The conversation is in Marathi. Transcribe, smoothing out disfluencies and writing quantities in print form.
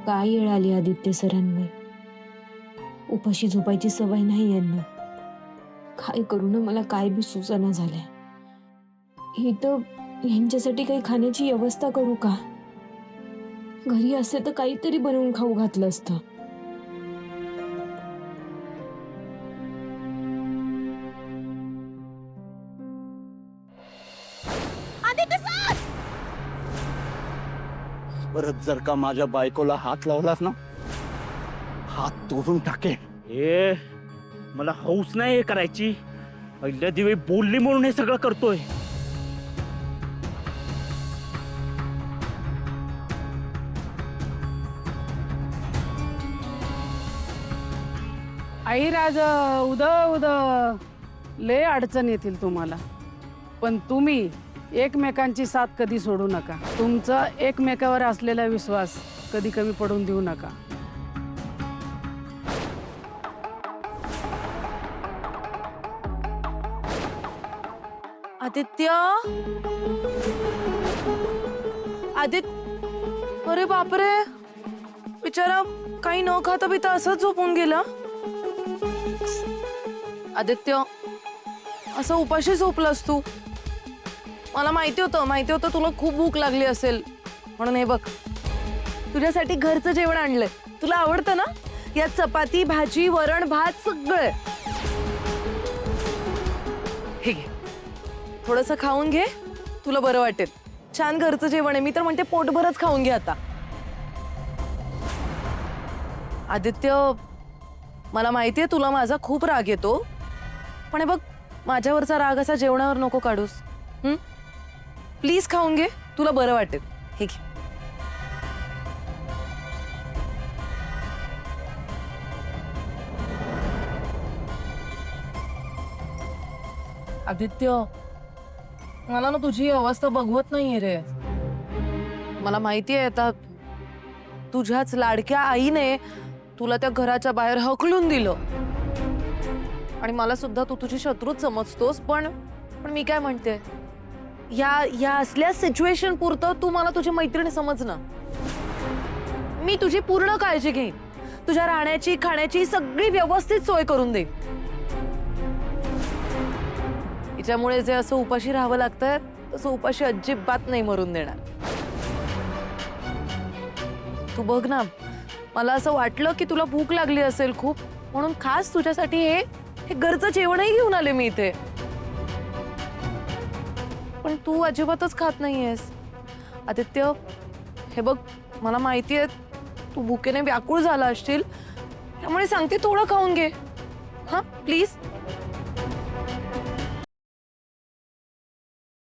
काय येळ आली आदित्य सरांवर. उपाशी झोपायची सवय नाही यांना. काय करू ना, मला काय बी सुचना झालंय. ही तर यांच्यासाठी काही खाण्याची व्यवस्था करू का? घरी असे तर काहीतरी बनवून खाऊ घातलं असतं. परत जर का माझ्या बायकोला हात लावलास ना, हात तोडून टाके. ए मला हौस नाही हे करायची. पहिल्या दिवे बोलली म्हणून हे सगळं करतोय. आई राज उद उद लय अडचण येतील तुम्हाला, पण तुम्ही एकमेकांची साथ कधी सोडू नका. तुमचा एकमेकावर असलेला विश्वास कधी कमी पडून देऊ नका. आदित्य, अरे बापरे, बिचारा काही न खाता पिता असंच झोपून गेला. आदित्य, असं उपाशी झोपलास तू? मला माहिती होतं तुला खूप भूक लागली असेल म्हणून. हे बघ, तुझ्यासाठी घरचं जेवण आणलंय. तुला आवडतं ना? यात चपाती, भाजी, वरण, भात सगळं. हे घे, थोडंसं खाऊन घे, तुला बरं वाटेल. छान घरचं जेवण आहे. मी तर म्हणते पोटभरच खाऊन घे आता. आदित्य, मला माहितीये तुला माझा खूप राग येतो, पण हे बघ, माझ्यावरचा राग असा जेवणावर नको काढूस. प्लीज खाऊन घे, तुला बरं वाटेल. हे घे. आदित्य, मला ना तुझी अवस्था बघवत नाहीये रे. मला माहितीये आता तुझ्याच लाडक्या आईने तुला त्या घराच्या बाहेर हकलून दिलं, आणि मला सुद्धा तू तुझी शत्रूच समजतोस. पण मी काय म्हणते, या असल्या सिच्युएशन पुरतं तू मला तुझी मैत्रीण समज ना. मी तुझी पूर्ण काळजी घेईन. तुझ्या राहण्याची, खाण्याची सगळी व्यवस्थित सोय करून देईन. हिच्यामुळे जे असं उपाशी राहावं लागतंय, तसं उपाशी अजिबात नाही मरून देणार. तू बघ ना, मला असं वाटलं की तुला भूक लागली असेल खूप, म्हणून खास तुझ्यासाठी हे घरचं जेवणही घेऊन आले मी इथे. पण तू अजिबातच खात नाहीयेस. आदित्य, हे बघ, मला माहितीये तू भुकेने व्याकुळ झाला असशील, त्यामुळे सांगते थोडं खाऊन घे. हा प्लीज.